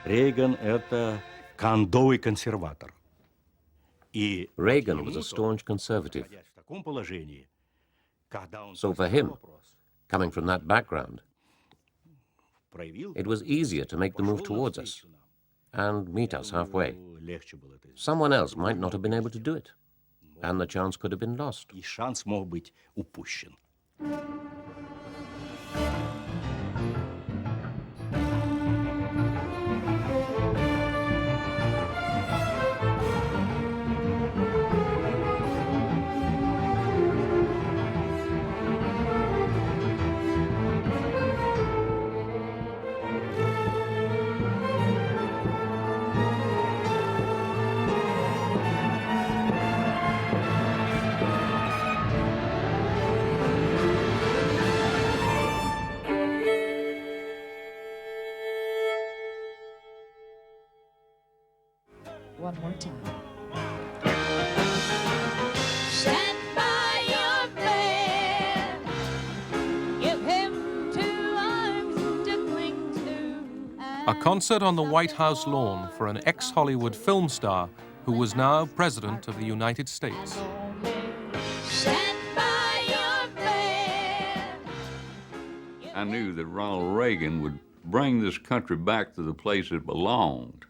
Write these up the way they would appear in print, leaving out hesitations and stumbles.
Рейган – это кондовый консерватор. Reagan was a staunch conservative. So for him, coming from that background, it was easier to make the move towards us and meet us halfway. Someone else might not have been able to do it, and the chance could have been lost. И шанс мог быть упущен. One more time. Stand by your friend. Give him 2 arms to cling to. A concert on the White House lawn for an ex-Hollywood film star who was now President of the United States. Stand by your friend. I knew that Ronald Reagan would bring this country back to the place it belonged.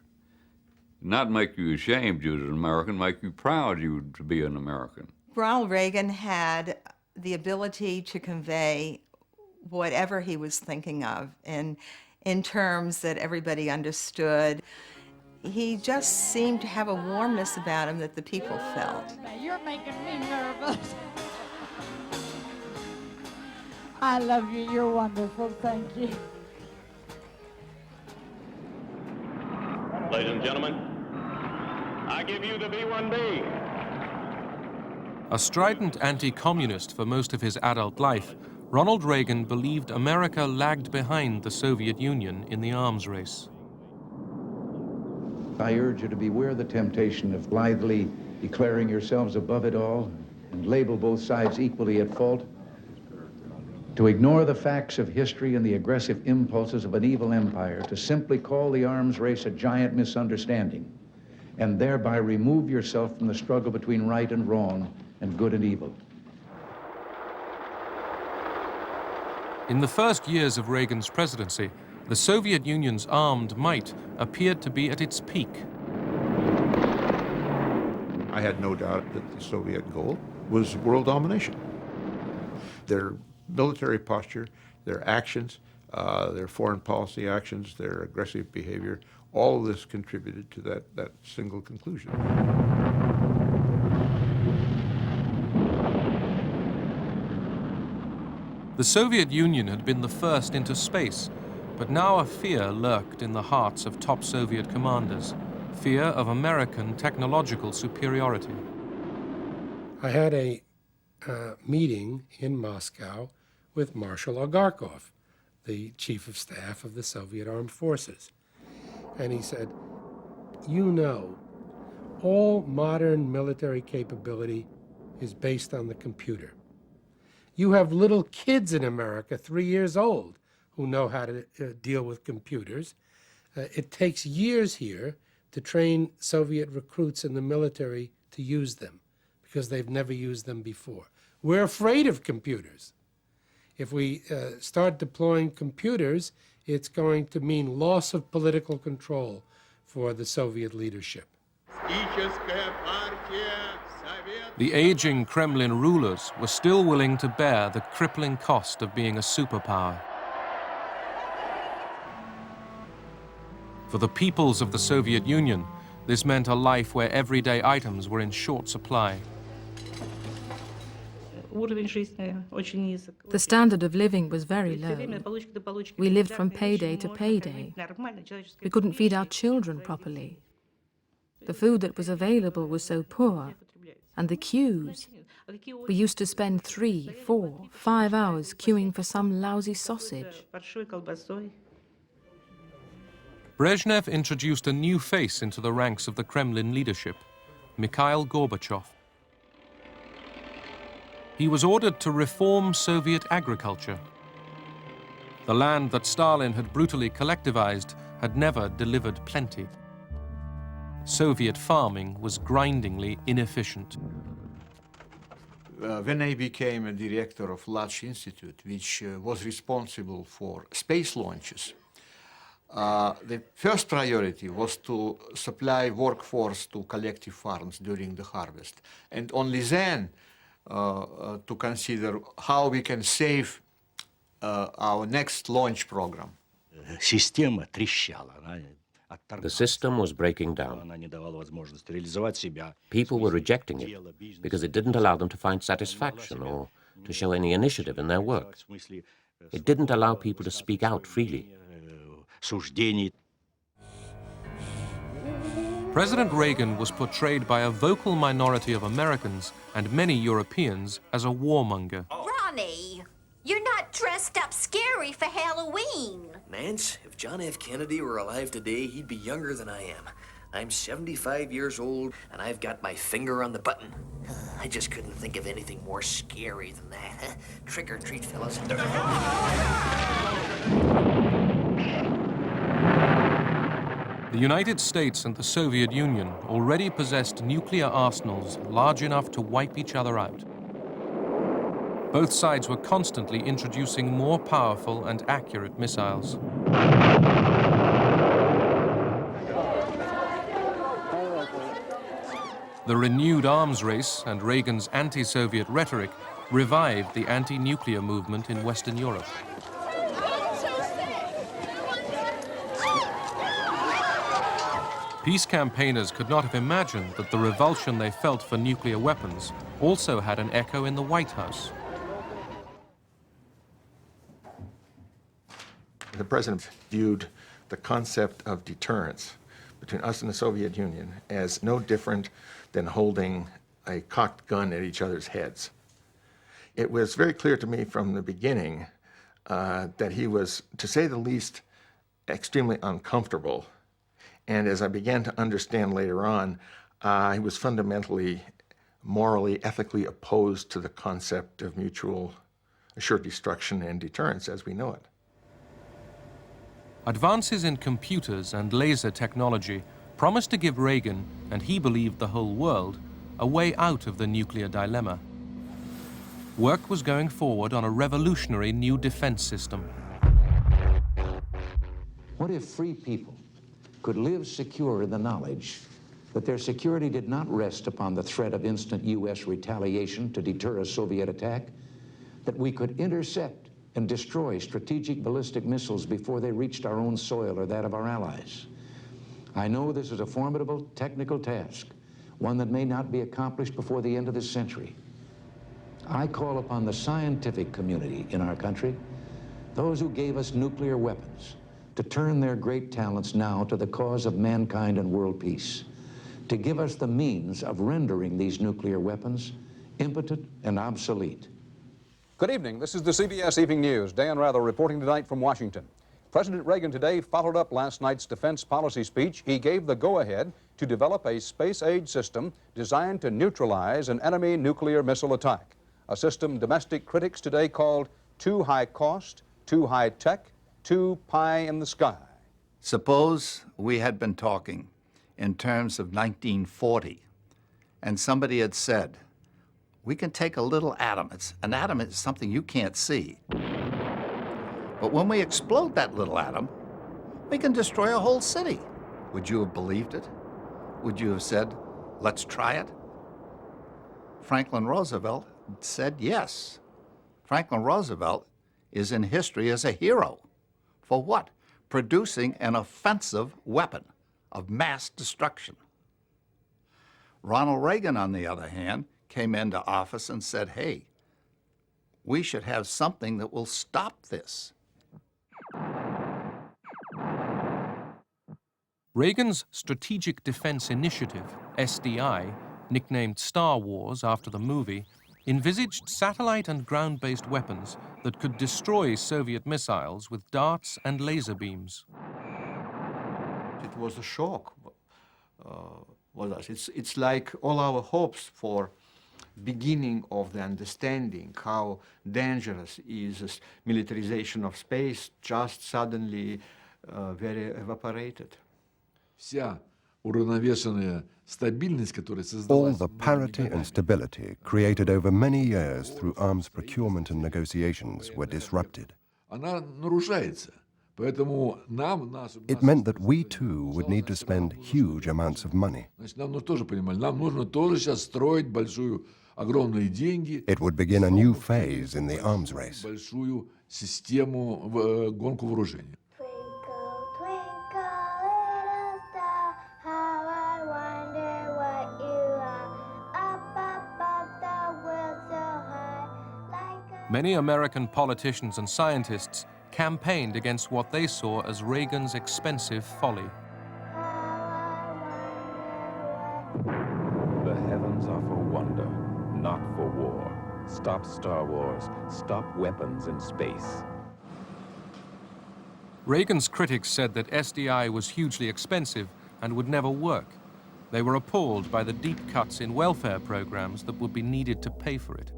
Not make you ashamed you as an American, make you proud you to be an American. Ronald Reagan had the ability to convey whatever he was thinking of in terms that everybody understood. He just seemed to have a warmness about him that the people felt. You're making me nervous. I love you. You're wonderful. Thank you. Ladies and gentlemen, I give you the B-1B. A strident anti-communist for most of his adult life, Ronald Reagan believed America lagged behind the Soviet Union in the arms race. I urge you to beware the temptation of blithely declaring yourselves above it all and label both sides equally at fault, to ignore the facts of history and the aggressive impulses of an evil empire, to simply call the arms race a giant misunderstanding, and thereby remove yourself from the struggle between right and wrong and good and evil. In the first years of Reagan's presidency, the Soviet Union's armed might appeared to be at its peak. I had no doubt that the Soviet goal was world domination. Their military posture, their actions, their foreign policy actions, their aggressive behavior, all of this contributed to that single conclusion. The Soviet Union had been the first into space, but now a fear lurked in the hearts of top Soviet commanders, fear of American technological superiority. I had a meeting in Moscow with Marshal Agarkov, the chief of staff of the Soviet Armed Forces. And he said, you know, all modern military capability is based on the computer. You have little kids in America, 3 years old, who know how to deal with computers. It takes years here to train Soviet recruits in the military to use them because they've never used them before. We're afraid of computers. If we start deploying computers, it's going to mean loss of political control for the Soviet leadership. The aging Kremlin rulers were still willing to bear the crippling cost of being a superpower. For the peoples of the Soviet Union, this meant a life where everyday items were in short supply. The standard of living was very low. We lived from payday to payday. We couldn't feed our children properly. The food that was available was so poor, and the queues. We used to spend 3, 4, 5 hours queuing for some lousy sausage. Brezhnev introduced a new face into the ranks of the Kremlin leadership, Mikhail Gorbachev. He was ordered to reform Soviet agriculture. The land that Stalin had brutally collectivized had never delivered plenty. Soviet farming was grindingly inefficient. When I became a director of large institute, which was responsible for space launches, the first priority was to supply workforce to collective farms during the harvest, and only then to consider how we can save our next launch program. Система трещала. The system was breaking down. Она не давала возможности реализовать себя. People were rejecting it because it didn't allow them to find satisfaction or to show any initiative in their work. It didn't allow people to speak out freely. Суждений. President Reagan was portrayed by a vocal minority of Americans and many Europeans as a warmonger. Ronnie, you're not dressed up scary for Halloween. Nance, if John F. Kennedy were alive today, he'd be younger than I am. I'm 75 years old, and I've got my finger on the button. I just couldn't think of anything more scary than that. Huh? Trick or treat, fellas. The United States and the Soviet Union already possessed nuclear arsenals large enough to wipe each other out. Both sides were constantly introducing more powerful and accurate missiles. The renewed arms race and Reagan's anti-Soviet rhetoric revived the anti-nuclear movement in Western Europe. Peace campaigners could not have imagined that the revulsion they felt for nuclear weapons also had an echo in the White House. The president viewed the concept of deterrence between us and the Soviet Union as no different than holding a cocked gun at each other's heads. It was very clear to me from the beginning that he was, to say the least, extremely uncomfortable. And as I began to understand later on, he was fundamentally, morally, ethically opposed to the concept of mutual assured destruction and deterrence as we know it. Advances in computers and laser technology promised to give Reagan, and he believed the whole world, a way out of the nuclear dilemma. Work was going forward on a revolutionary new defense system. What if free people could live secure in the knowledge that their security did not rest upon the threat of instant U.S. retaliation to deter a Soviet attack, that we could intercept and destroy strategic ballistic missiles before they reached our own soil or that of our allies? I know this is a formidable technical task, one that may not be accomplished before the end of this century. I call upon the scientific community in our country, those who gave us nuclear weapons, to turn their great talents now to the cause of mankind and world peace, to give us the means of rendering these nuclear weapons impotent and obsolete. Good evening. This is the CBS Evening News. Dan Rather reporting tonight from Washington. President Reagan today followed up last night's defense policy speech. He gave the go-ahead to develop a space-age system designed to neutralize an enemy nuclear missile attack, a system domestic critics today called too high cost, too high tech, too pie in the sky. Suppose we had been talking in terms of 1940, and somebody had said, we can take a little atom. An atom is something you can't see. But when we explode that little atom, we can destroy a whole city. Would you have believed it? Would you have said, let's try it? Franklin Roosevelt said yes. Franklin Roosevelt is in history as a hero. For what? Producing an offensive weapon of mass destruction. Ronald Reagan, on the other hand, came into office and said, hey, we should have something that will stop this. Reagan's Strategic Defense Initiative, SDI, nicknamed Star Wars after the movie, envisaged satellite and ground-based weapons that could destroy Soviet missiles with darts and laser beams. It was a shock. It's like all our hopes for beginning of the understanding how dangerous is this militarization of space just suddenly very evaporated. All the parity and stability created over many years through arms procurement and negotiations were disrupted. It meant that we too would need to spend huge amounts of money. It would begin a new phase in the arms race. Many American politicians and scientists campaigned against what they saw as Reagan's expensive folly. The heavens are for wonder, not for war. Stop Star Wars. Stop weapons in space. Reagan's critics said that SDI was hugely expensive and would never work. They were appalled by the deep cuts in welfare programs that would be needed to pay for it.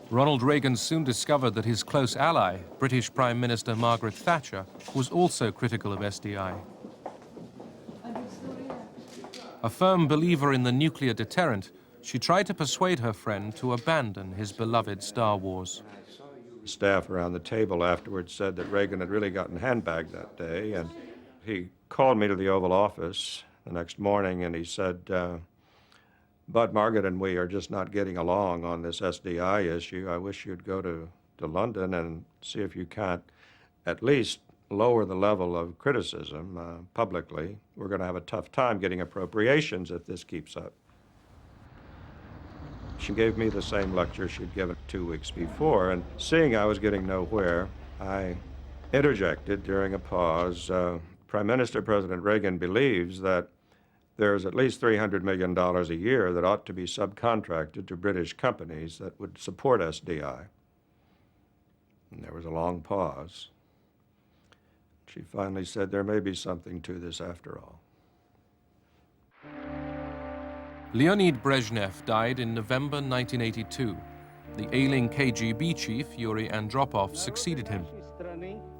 Ronald Reagan soon discovered that his close ally, British Prime Minister Margaret Thatcher, was also critical of SDI. A firm believer in the nuclear deterrent, she tried to persuade her friend to abandon his beloved Star Wars. Staff around the table afterwards said that Reagan had really gotten handbagged that day, and he called me to the Oval Office the next morning and he said, Bud, Margaret and we are just not getting along on this SDI issue. I wish you'd go to London and see if you can't at least lower the level of criticism publicly. We're going to have a tough time getting appropriations if this keeps up. She gave me the same lecture she'd given 2 weeks before, and seeing I was getting nowhere, I interjected during a pause. Prime Minister President Reagan believes that there's at least $300 million a year that ought to be subcontracted to British companies that would support SDI. And there was a long pause. She finally said, there may be something to this after all. Leonid Brezhnev died in November 1982. The ailing KGB chief, Yuri Andropov, succeeded him.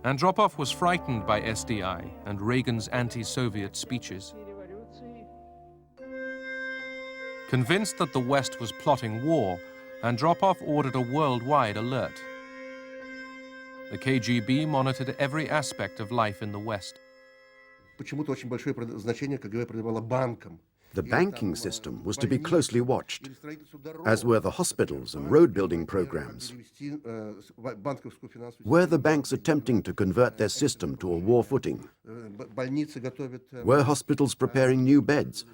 Andropov was frightened by SDI and Reagan's anti-Soviet speeches. Convinced that the West was plotting war, Andropov ordered a worldwide alert. The KGB monitored every aspect of life in the West. The banking system was to be closely watched, as were the hospitals and road-building programs. Were the banks attempting to convert their system to a war footing? Were hospitals preparing new beds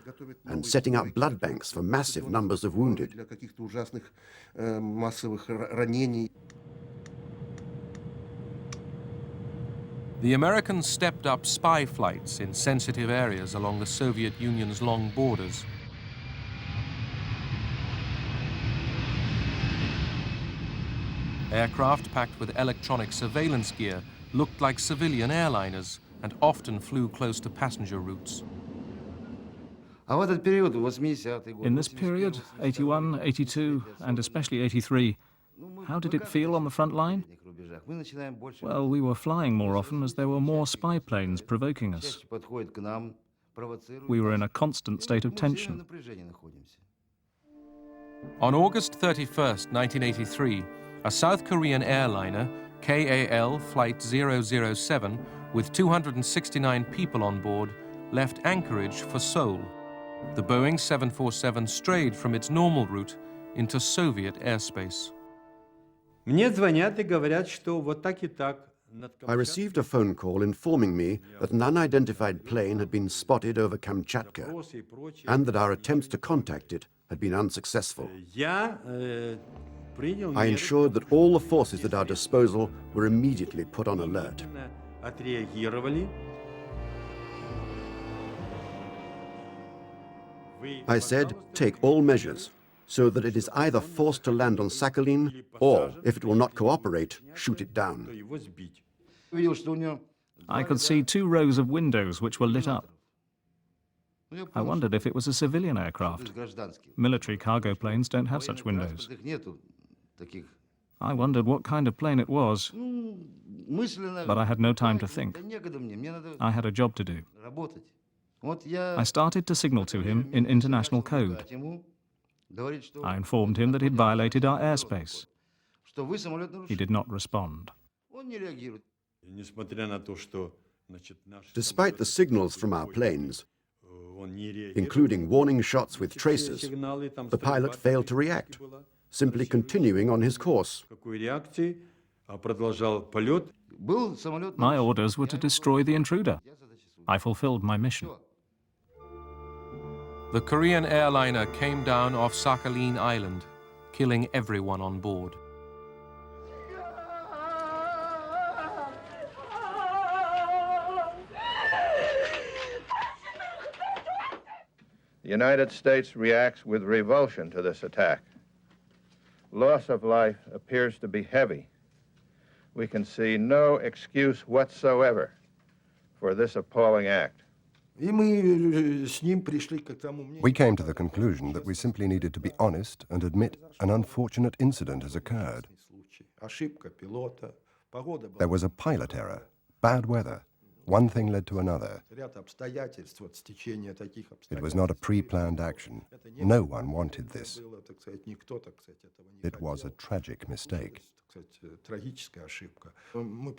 and setting up blood banks for massive numbers of wounded? The Americans stepped up spy flights in sensitive areas along the Soviet Union's long borders. Aircraft packed with electronic surveillance gear looked like civilian airliners and often flew close to passenger routes. In this period, 81, 82, and especially 83, how did it feel on the front line? Well, we were flying more often as there were more spy planes provoking us. We were in a constant state of tension. On August 31st, 1983, a South Korean airliner, KAL Flight 007, with 269 people on board, left Anchorage for Seoul. The Boeing 747 strayed from its normal route into Soviet airspace. I received a phone call informing me that an unidentified plane had been spotted over Kamchatka and that our attempts to contact it had been unsuccessful. I ensured that all the forces at our disposal were immediately put on alert. I said, take all measures so that it is either forced to land on Sakhalin or, if it will not cooperate, shoot it down. I could see 2 rows of windows which were lit up. I wondered if it was a civilian aircraft. Military cargo planes don't have such windows. I wondered what kind of plane it was, but I had no time to think. I had a job to do. I started to signal to him in international code. I informed him that he'd violated our airspace. He did not respond. Despite the signals from our planes, including warning shots with tracers, the pilot failed to react, simply continuing on his course. My orders were to destroy the intruder. I fulfilled my mission. The Korean airliner came down off Sakhalin Island, killing everyone on board. The United States reacts with revulsion to this attack. Loss of life appears to be heavy. We can see no excuse whatsoever for this appalling act. We came to the conclusion that we simply needed to be honest and admit an unfortunate incident has occurred. There was a pilot error, bad weather. One thing led to another. It was not a pre-planned action. No one wanted this. It was a tragic mistake.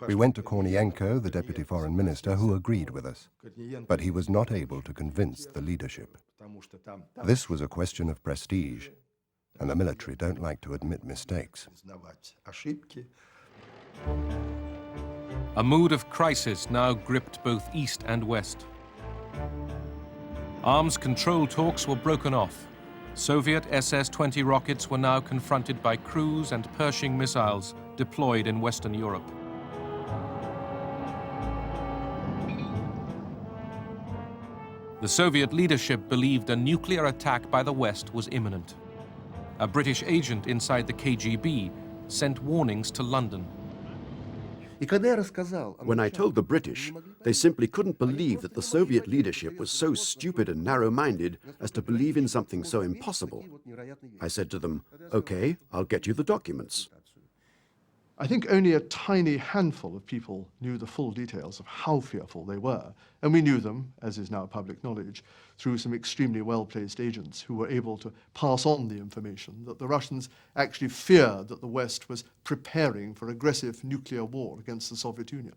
We went to Kornienko, the deputy foreign minister, who agreed with us, but he was not able to convince the leadership. This was a question of prestige, and the military don't like to admit mistakes. A mood of crisis now gripped both East and West. Arms control talks were broken off. Soviet SS-20 rockets were now confronted by cruise and Pershing missiles deployed in Western Europe. The Soviet leadership believed a nuclear attack by the West was imminent. A British agent inside the KGB sent warnings to London. When I told the British, they simply couldn't believe that the Soviet leadership was so stupid and narrow-minded as to believe in something so impossible. I said to them, "Okay, I'll get you the documents." I think only a tiny handful of people knew the full details of how fearful they were, and we knew them, as is now public knowledge, through some extremely well-placed agents who were able to pass on the information that the Russians actually feared that the West was preparing for aggressive nuclear war against the Soviet Union.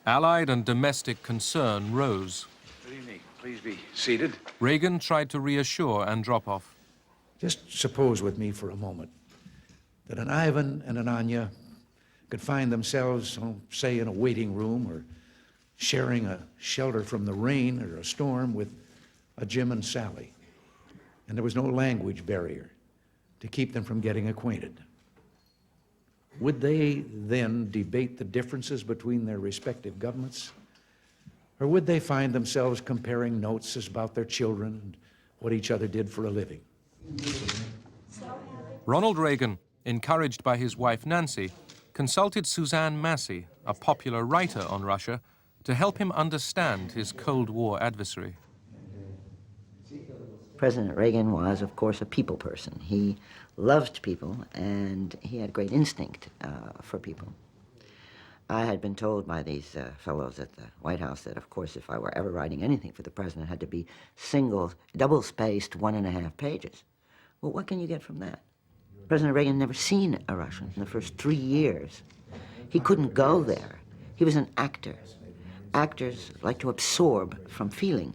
Allied and domestic concern rose. Good evening. Please be seated. Reagan tried to reassure Andropov. Just suppose with me for a moment that an Ivan and an Anya could find themselves, say, in a waiting room or sharing a shelter from the rain or a storm with a Jim and Sally. And there was no language barrier to keep them from getting acquainted. Would they then debate the differences between their respective governments? Or would they find themselves comparing notes about their children and what each other did for a living? Ronald Reagan, encouraged by his wife Nancy, consulted Suzanne Massey, a popular writer on Russia, to help him understand his Cold War adversary. President Reagan was, of course, a people person. He loved people, and he had great instinct for people. I had been told by these fellows at the White House that, of course, if I were ever writing anything for the president, it had to be double-spaced 1.5 pages. Well, what can you get from that? President Reagan never seen a Russian in the first 3 years. He couldn't go there. He was an actor. Actors like to absorb from feeling.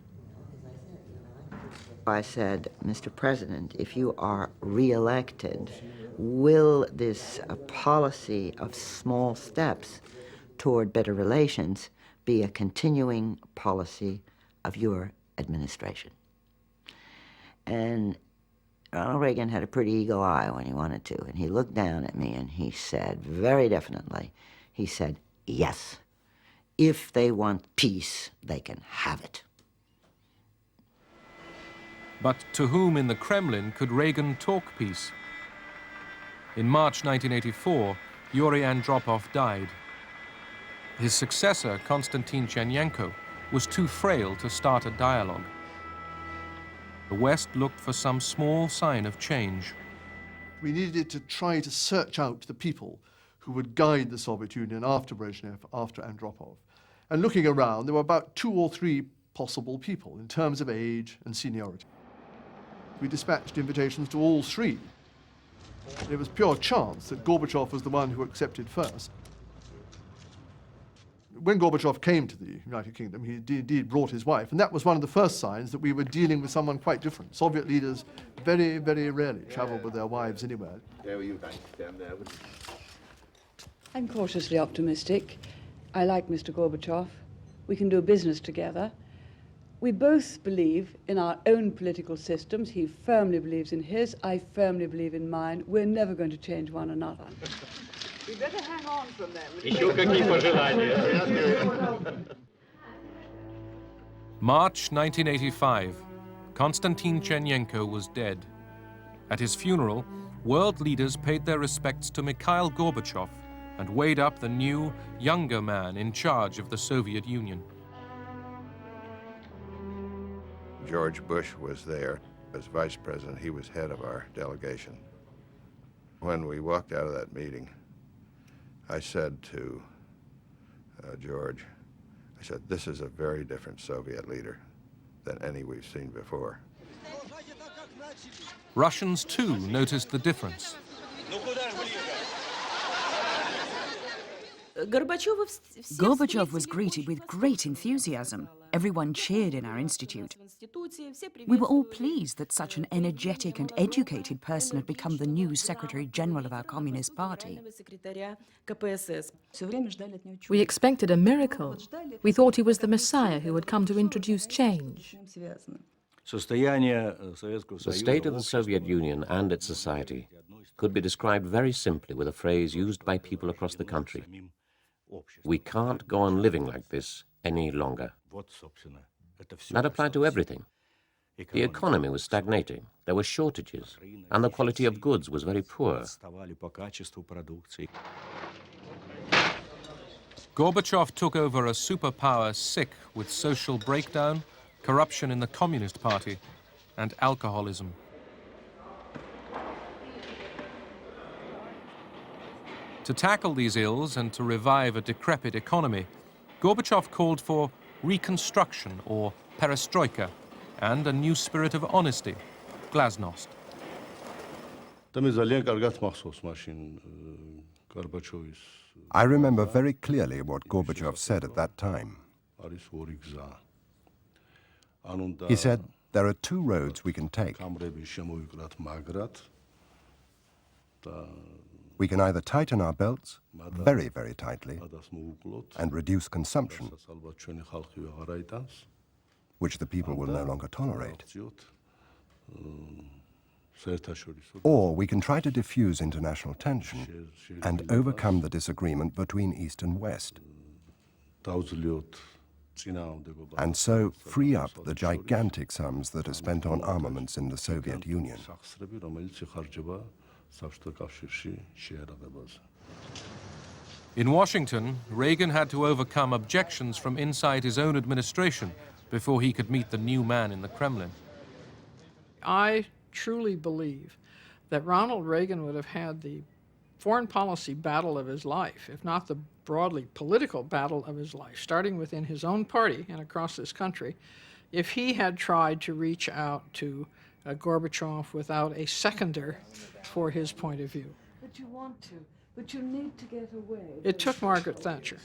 I said, Mr. President, if you are re-elected, will this policy of small steps toward better relations be a continuing policy of your administration? And Ronald Reagan had a pretty eagle eye when he wanted to, and he looked down at me and he said, very definitely, he said, yes, if they want peace, they can have it. But to whom in the Kremlin could Reagan talk peace? In March 1984, Yuri Andropov died. His successor, Konstantin Chernenko, was too frail to start a dialogue. The West looked for some small sign of change. We needed to try to search out the people who would guide the Soviet Union after Brezhnev, after Andropov. And looking around, there were about 2 or 3 possible people in terms of age and seniority. We dispatched invitations to all 3. It was pure chance that Gorbachev was the one who accepted first. When Gorbachev came to the United Kingdom, he indeed brought his wife, and that was one of the first signs that we were dealing with someone quite different. Soviet leaders very, very rarely traveled with their wives anywhere. There you guys stand there. I'm cautiously optimistic. I like Mr. Gorbachev. We can do business together. We both believe in our own political systems. He firmly believes in his. I firmly believe in mine. We're never going to change one another. We better hang on from them. March 1985. Konstantin Chernenko was dead. At his funeral, world leaders paid their respects to Mikhail Gorbachev and weighed up the new, younger man in charge of the Soviet Union. George Bush was there as vice president. He was head of our delegation. When we walked out of that meeting, I said to George, I said, this is a very different Soviet leader than any we've seen before. Russians, too, noticed the difference. Gorbachev was greeted with great enthusiasm. Everyone cheered in our institute. We were all pleased that such an energetic and educated person had become the new Secretary General of our Communist Party. We expected a miracle. We thought he was the Messiah who had come to introduce change. The state of the Soviet Union and its society could be described very simply with a phrase used by people across the country. We can't go on living like this any longer. That applied to everything. The economy was stagnating, there were shortages, and the quality of goods was very poor. Gorbachev took over a superpower sick with social breakdown, corruption in the Communist Party, and alcoholism. To tackle these ills and to revive a decrepit economy, Gorbachev called for reconstruction, or perestroika, and a new spirit of honesty, glasnost. I remember very clearly what Gorbachev said at that time. He said, there are 2 roads we can take. We can either tighten our belts very, very tightly and reduce consumption, which the people will no longer tolerate. Or we can try to diffuse international tension and overcome the disagreement between East and West, and so free up the gigantic sums that are spent on armaments in the Soviet Union. In Washington, Reagan had to overcome objections from inside his own administration before he could meet the new man in the Kremlin. I truly believe that Ronald Reagan would have had the foreign policy battle of his life, if not the broadly political battle of his life, starting within his own party and across this country, if he had tried to reach out to Gorbachev without a seconder for his point of view. But you want to, but you need to get away. It took Margaret Thatcher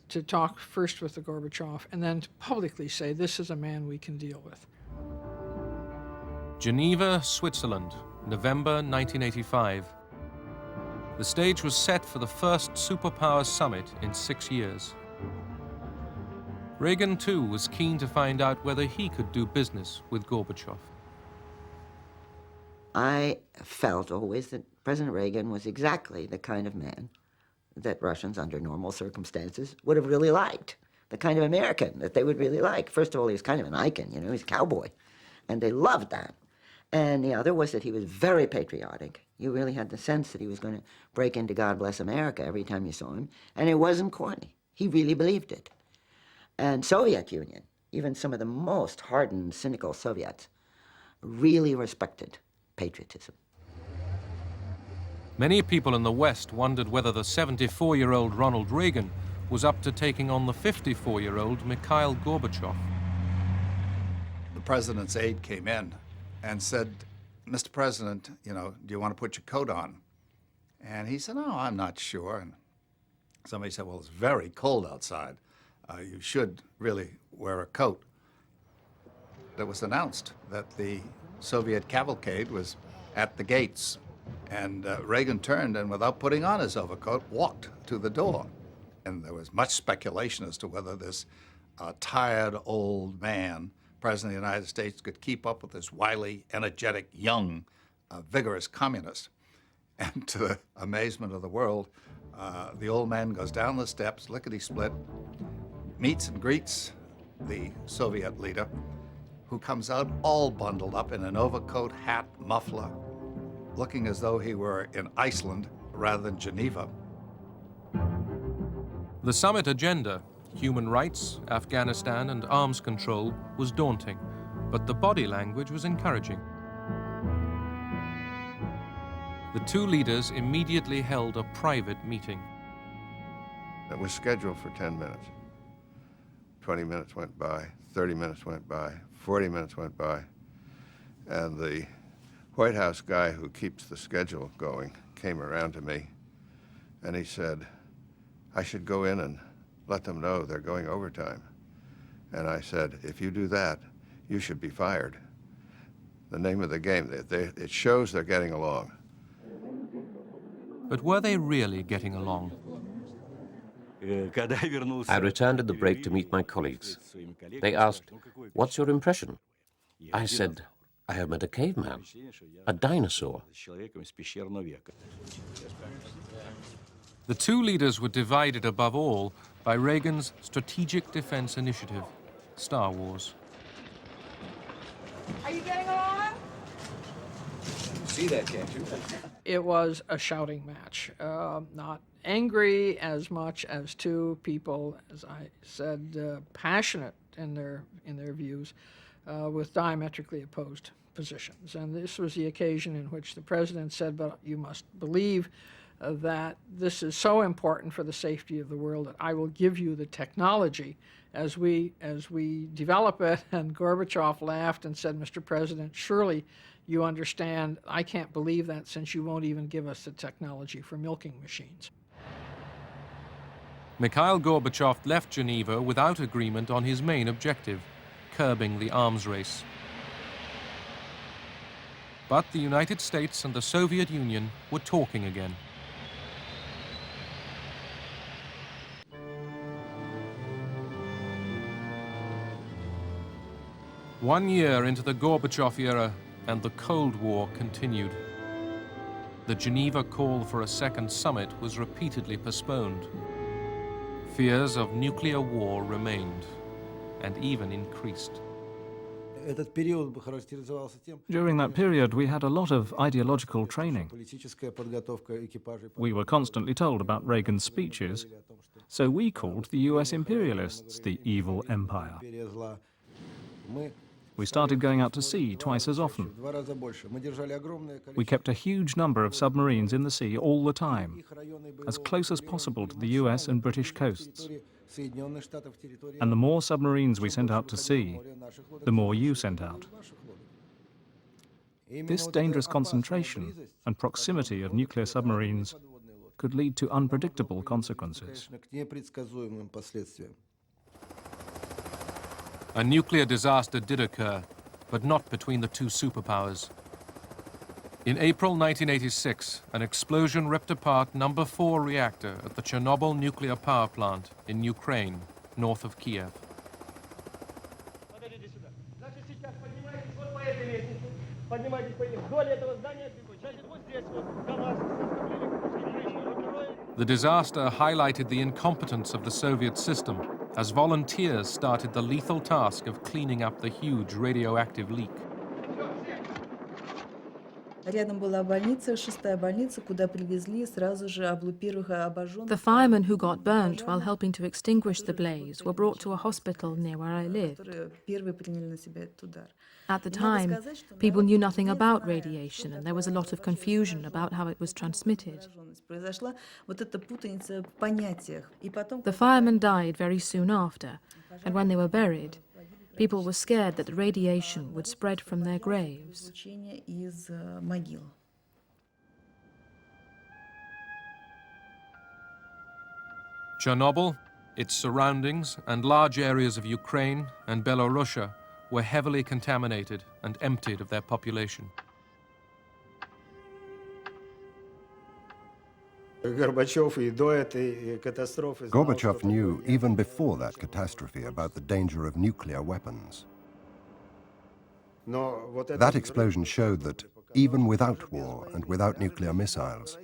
to talk first with the Gorbachev and then to publicly say, this is a man we can deal with. Geneva, Switzerland, November 1985. The stage was set for the first superpower summit in 6 years. Reagan, too, was keen to find out whether he could do business with Gorbachev. I felt always that President Reagan was exactly the kind of man that Russians, under normal circumstances, would have really liked, the kind of American that they would really like. First of all, he was kind of an icon, you know, he's a cowboy, and they loved that. And the other was that he was very patriotic. You really had the sense that he was going to break into God Bless America every time you saw him, and it wasn't corny. He really believed it. And Soviet Union, even some of the most hardened, cynical Soviets, really respected patriotism. Many people in the West wondered whether the 74-year-old Ronald Reagan was up to taking on the 54-year-old Mikhail Gorbachev. The president's aide came in and said, "Mr. President, do you want to put your coat on?" And he said, "No, I'm not sure." And somebody said, "Well, it's very cold outside. You should really wear a coat." It was announced that the Soviet cavalcade was at the gates. And Reagan turned and, without putting on his overcoat, walked to the door. And there was much speculation as to whether this tired old man, President of the United States, could keep up with this wily, energetic, young, vigorous communist. And to the amazement of the world, the old man goes down the steps, lickety-split, meets and greets the Soviet leader, who comes out all bundled up in an overcoat, hat, muffler, looking as though he were in Iceland rather than Geneva. The summit agenda, human rights, Afghanistan, and arms control, was daunting, but the body language was encouraging. The two leaders immediately held a private meeting. It was scheduled for 10 minutes. 20 minutes went by, 30 minutes went by, 40 minutes went by, and the White House guy who keeps the schedule going came around to me and he said, "I should go in and let them know they're going overtime." And I said, "If you do that, you should be fired." The name of the game, it shows they're getting along. But were they really getting along? I returned at the break to meet my colleagues. They asked, "What's your impression?" I said, "I have met a caveman, a dinosaur." The two leaders were divided above all by Reagan's Strategic Defense Initiative, Star Wars. Are you getting along? See that, can't you? It was a shouting match, not angry as much as two people, as I said, passionate in their views, with diametrically opposed positions. And this was the occasion in which the president said, "But you must believe that this is so important for the safety of the world that I will give you the technology as we develop it." And Gorbachev laughed and said, "Mr. President, surely you understand I can't believe that, since you won't even give us the technology for milking machines." Mikhail Gorbachev left Geneva without agreement on his main objective, curbing the arms race. But the United States and the Soviet Union were talking again. One year into the Gorbachev era, and the Cold War continued. The Geneva call for a second summit was repeatedly postponed. Fears of nuclear war remained, and even increased. During that period, we had a lot of ideological training. We were constantly told about Reagan's speeches, so we called the US imperialists the evil empire. We started going out to sea twice as often. We kept a huge number of submarines in the sea all the time, as close as possible to the US and British coasts. And the more submarines we sent out to sea, the more you sent out. This dangerous concentration and proximity of nuclear submarines could lead to unpredictable consequences. A nuclear disaster did occur, but not between the two superpowers. In April 1986, an explosion ripped apart number 4 reactor at the Chernobyl nuclear power plant in Ukraine, north of Kiev. The disaster highlighted the incompetence of the Soviet system as volunteers started the lethal task of cleaning up the huge radioactive leak. The firemen who got burnt while helping to extinguish the blaze were brought to a hospital near where I lived. At the time, people knew nothing about radiation, and there was a lot of confusion about how it was transmitted. The firemen died very soon after, and when they were buried, people were scared that the radiation would spread from their graves. Chernobyl, its surroundings, and large areas of Ukraine and Belarusia were heavily contaminated and emptied of their population. Gorbachev knew even before that catastrophe about the danger of nuclear weapons. That explosion showed that even without war and without nuclear missiles,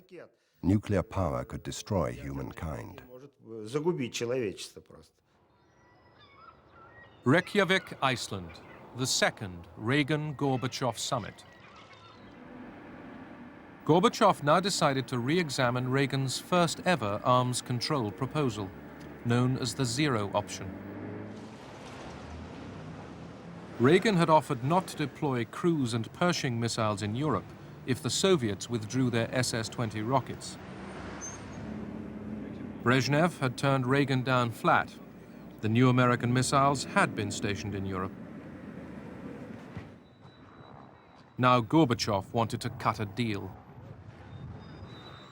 nuclear power could destroy humankind. Reykjavik, Iceland, the second Reagan-Gorbachev summit. Gorbachev now decided to re-examine Reagan's first ever arms control proposal, known as the zero option. Reagan had offered not to deploy cruise and Pershing missiles in Europe if the Soviets withdrew their SS-20 rockets. Brezhnev had turned Reagan down flat. The new American missiles had been stationed in Europe. Now Gorbachev wanted to cut a deal.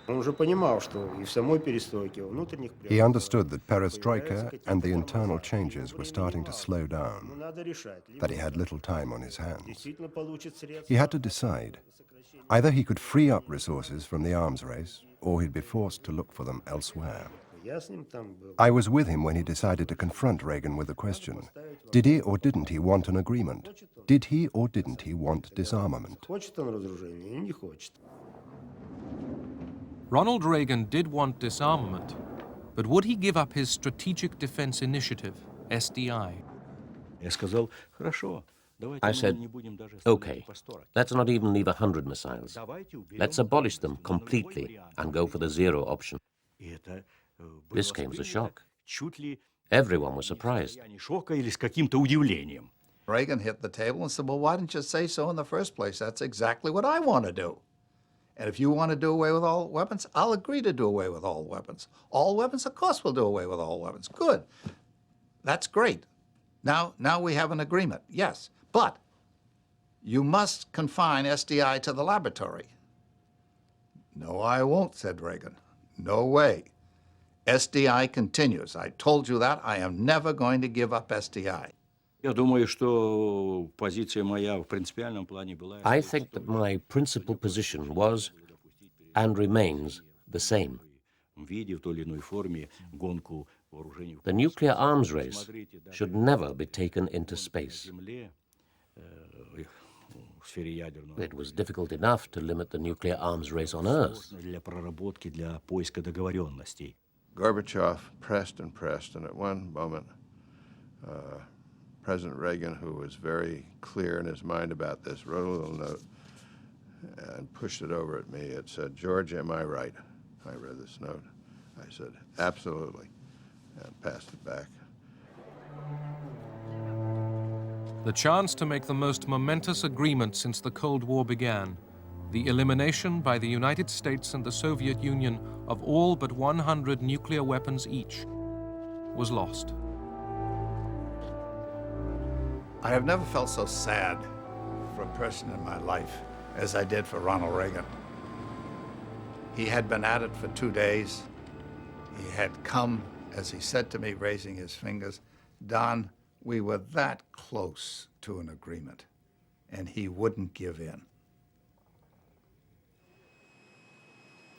He understood that perestroika and the internal changes were starting to slow down, that he had little time on his hands. He had to decide. Either he could free up resources from the arms race, or he'd be forced to look for them elsewhere. I was with him when he decided to confront Reagan with the question, did he or didn't he want an agreement? Did he or didn't he want disarmament? Ronald Reagan did want disarmament, but would he give up his Strategic Defense Initiative, SDI? I said, okay, let's not even leave 100 missiles. Let's abolish them completely and go for the zero option. This came as a shock. Everyone was surprised. Reagan hit the table and said, well, why didn't you say so in the first place? That's exactly what I want to do. And if you want to do away with all weapons, I'll agree to do away with all weapons. All weapons, of course we'll do away with all weapons. Good. That's great. Now we have an agreement, yes. But you must confine SDI to the laboratory. No, I won't, said Reagan. No way. SDI continues. I told you that. I am never going to give up SDI. I think that my principal position was and remains the same. The nuclear arms race should never be taken into space. It was difficult enough to limit the nuclear arms race on Earth. Gorbachev pressed and pressed, and at one moment, President Reagan, who was very clear in his mind about this, wrote a little note and pushed it over at me. It said, George, am I right? I read this note. I said, absolutely, and passed it back. The chance to make the most momentous agreement since the Cold War began, the elimination by the United States and the Soviet Union of all but 100 nuclear weapons each, was lost. I have never felt so sad for a person in my life as I did for Ronald Reagan. He had been at it for 2 days. He had come, as he said to me, raising his fingers, Don, we were that close to an agreement, and he wouldn't give in.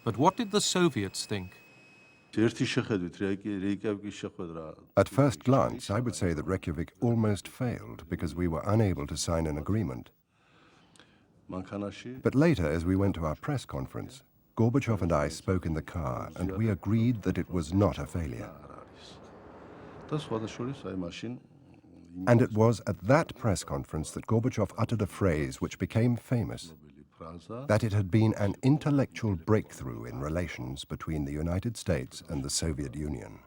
But what did the Soviets think? At first glance, I would say that Reykjavik almost failed because we were unable to sign an agreement. But later, as we went to our press conference, Gorbachev and I spoke in the car, and we agreed that it was not a failure. And it was at that press conference that Gorbachev uttered a phrase which became famous. that it had been an intellectual breakthrough in relations between the United States and the Soviet Union.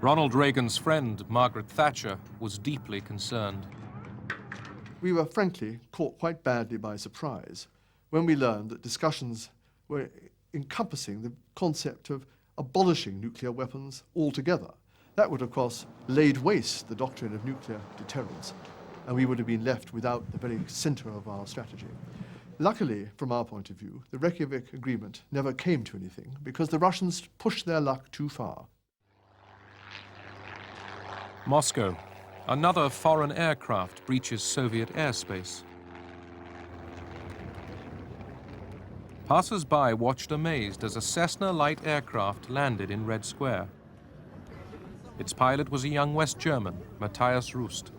Ronald Reagan's friend, Margaret Thatcher, was deeply concerned. We were frankly caught quite badly by surprise when we learned that discussions were encompassing the concept of abolishing nuclear weapons altogether. That would, of course, laid waste the doctrine of nuclear deterrence, and we would have been left without the very center of our strategy. Luckily, from our point of view, the Reykjavik agreement never came to anything because the Russians pushed their luck too far. Moscow. Another foreign aircraft breaches Soviet airspace. Passers-by watched amazed as a Cessna light aircraft landed in Red Square. Its pilot was a young West German, Matthias Rust.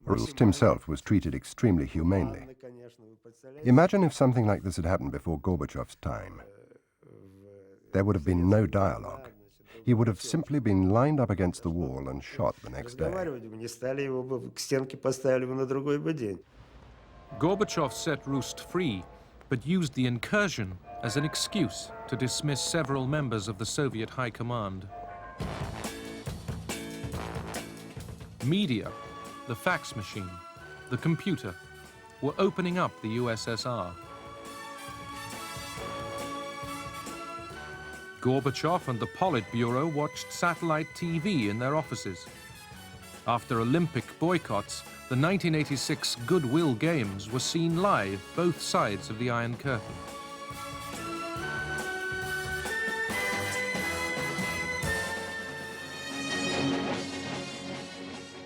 Rust himself was treated extremely humanely. Imagine if something like this had happened before Gorbachev's time. There would have been no dialogue. He would have simply been lined up against the wall and shot the next day. Gorbachev set Rust free, but used the incursion as an excuse to dismiss several members of the Soviet High Command. Media, the fax machine, the computer, were opening up the USSR. Gorbachev and the Politburo watched satellite TV in their offices. After Olympic boycotts, the 1986 Goodwill Games were seen live both sides of the Iron Curtain.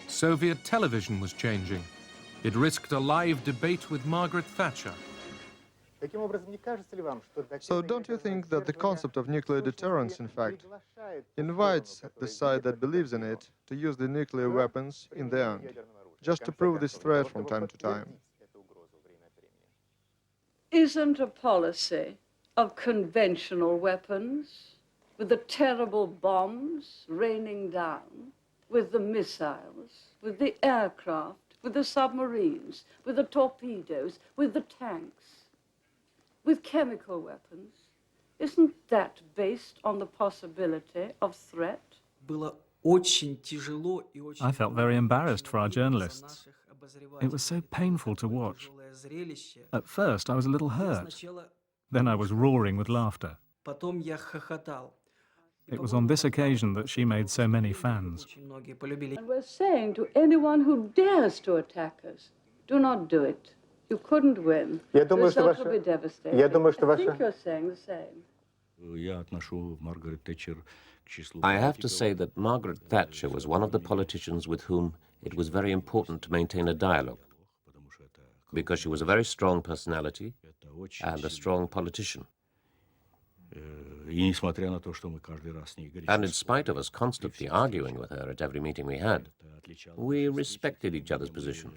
Soviet television was changing. It risked a live debate with Margaret Thatcher. So don't you think that the concept of nuclear deterrence, in fact, invites the side that believes in it to use the nuclear weapons in the end, just to prove this threat from time to time? Isn't a policy of conventional weapons, with the terrible bombs raining down, with the missiles, with the aircraft, with the submarines, with the torpedoes, with the tanks, with chemical weapons, isn't that based on the possibility of threat? I felt very embarrassed for our journalists. It was so painful to watch. At first, I was a little hurt. Then I was roaring with laughter. It was on this occasion that she made so many fans. And we're saying to anyone who dares to attack us, do not do it. You couldn't win. The result will be devastating. I think you're saying the same. I have to say that Margaret Thatcher was one of the politicians with whom it was very important to maintain a dialogue, because she was a very strong personality and a strong politician. And in spite of us constantly arguing with her at every meeting we had, we respected each other's position.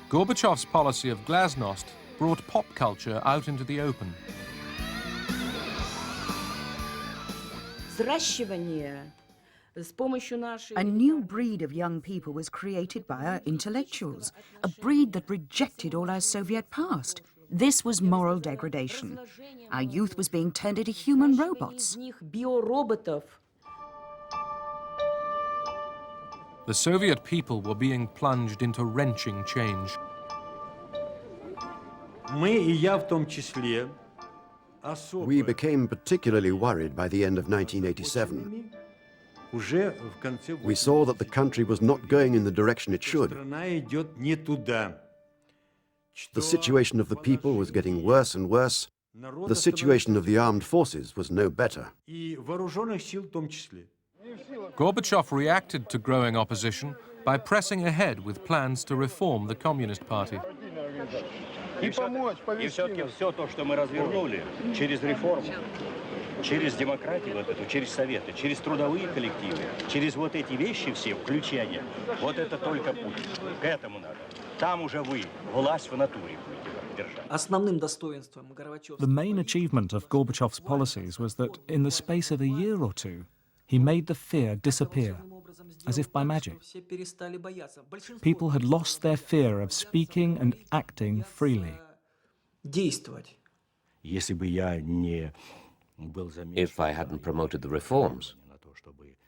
Gorbachev's policy of glasnost brought pop culture out into the open. A new breed of young people was created by our intellectuals, a breed that rejected all our Soviet past. This was moral degradation. Our youth was being turned into human robots. The Soviet people were being plunged into wrenching change. We became particularly worried by the end of 1987. We saw that the country was not going in the direction it should. The situation of the people was getting worse and worse. The situation of the armed forces was no better. Gorbachev reacted to growing opposition by pressing ahead with plans to reform the Communist Party. И все-таки все то, что мы развернули через реформу, через демократию вот эту, через советы, через трудовые коллективы, через вот эти вещи все, включения, вот это только путь. К этому надо. Там уже вы, власть в натуре будете. The main achievement of Gorbachev's policies was that in the space of a year or two, he made the fear disappear, as if by magic. People had lost their fear of speaking and acting freely. If I hadn't promoted the reforms,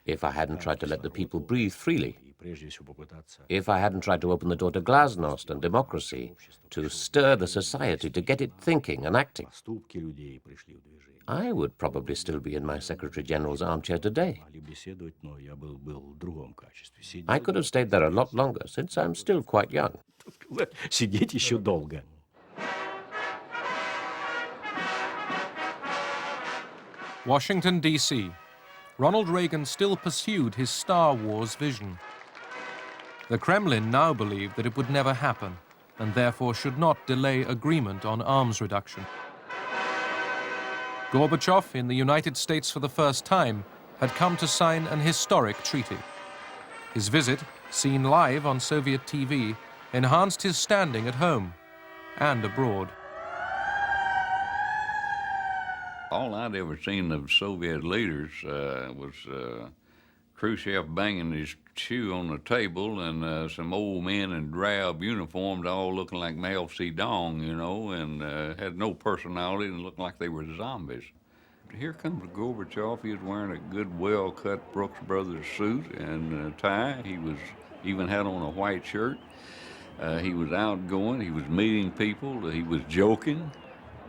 if I hadn't tried to let the people breathe freely, if I hadn't tried to open the door to glasnost and democracy, to stir the society, to get it thinking and acting, I would probably still be in my Secretary General's armchair today. I could have stayed there a lot longer, since I'm still quite young. Washington, D.C. Ronald Reagan still pursued his Star Wars vision. The Kremlin now believed that it would never happen, and therefore should not delay agreement on arms reduction. Gorbachev, in the United States for the first time, had come to sign an historic treaty. His visit, seen live on Soviet TV, enhanced his standing at home and abroad. All I'd ever seen of Soviet leaders was Khrushchev banging his shoe on the table and some old men in drab uniforms all looking like Mao Zedong, you know, and had no personality and looked like they were zombies. Here comes Gorbachev. He was wearing a good, well-cut Brooks Brothers suit and tie. He was even had on a white shirt. He was outgoing. He was meeting people. He was joking.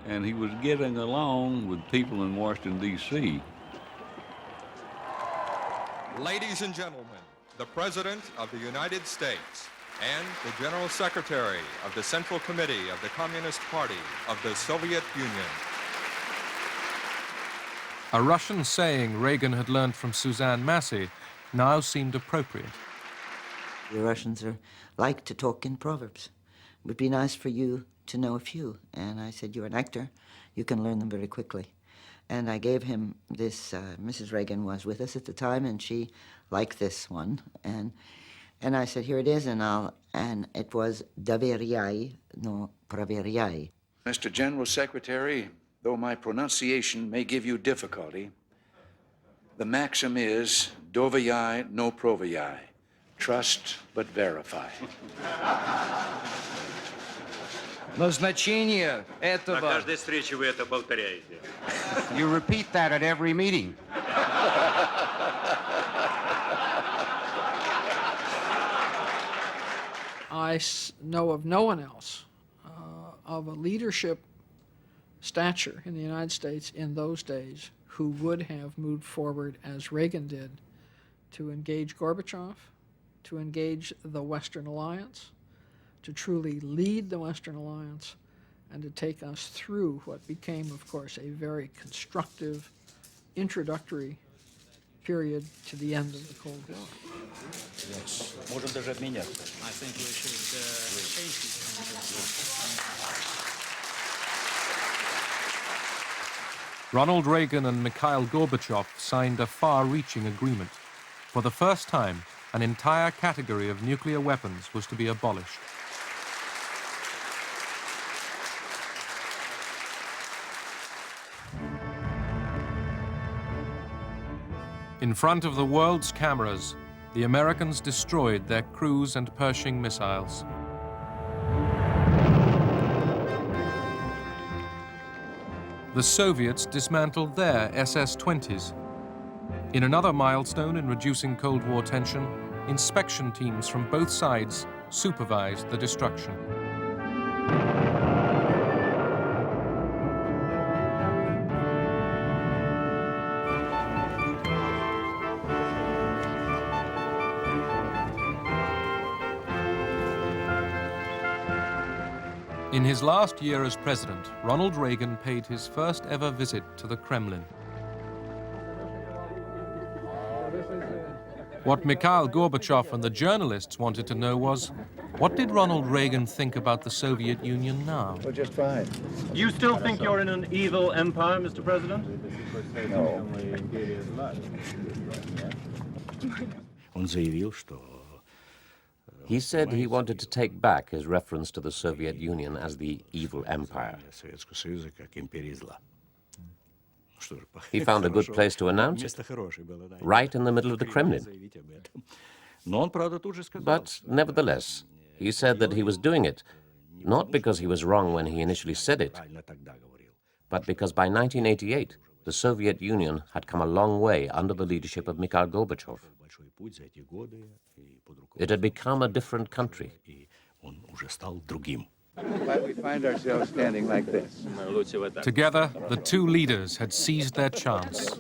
And he was getting along with people in Washington, D.C. Ladies and gentlemen, the President of the United States and the General Secretary of the Central Committee of the Communist Party of the Soviet Union. A Russian saying Reagan had learned from Suzanne Massey now seemed appropriate. The Russians like to talk in proverbs. It would be nice for you to know a few. And I said, you're an actor, you can learn them very quickly. And I gave him this, Mrs. Reagan was with us at the time, and she liked this one. And I said, here it is, and it was doveryai, no praveryai. Mr. General Secretary, though my pronunciation may give you difficulty, the maxim is doveryai, no proveryai. Trust but verify. Назначение этого... На каждой встрече вы это повторяете. You repeat that at every meeting. I know of no one else of a leadership stature in the United States in those days who would have moved forward as Reagan did to engage Gorbachev, to engage the Western Alliance, to truly lead the Western Alliance, and to take us through what became, of course, a very constructive, introductory period to the end of the Cold War. Yes. Можем даже обменяться. I think we should change Ronald Reagan and Mikhail Gorbachev signed a far-reaching agreement. For the first time, an entire category of nuclear weapons was to be abolished. In front of the world's cameras, the Americans destroyed their cruise and Pershing missiles. The Soviets dismantled their SS-20s. In another milestone in reducing Cold War tension, inspection teams from both sides supervised the destruction. In his last year as president, Ronald Reagan paid his first ever visit to the Kremlin. What Mikhail Gorbachev and the journalists wanted to know was, what did Ronald Reagan think about the Soviet Union now? Well, just fine. You still think you're in an evil empire, Mr. President? No. Он заявил, что He said he wanted to take back his reference to the Soviet Union as the evil empire. He found a good place to announce it, right in the middle of the Kremlin. But nevertheless, he said that he was doing it not because he was wrong when he initially said it, but because by 1988, the Soviet Union had come a long way under the leadership of Mikhail Gorbachev. It had become a different country. Why we find ourselves standing like this. Together, the two leaders had seized their chance.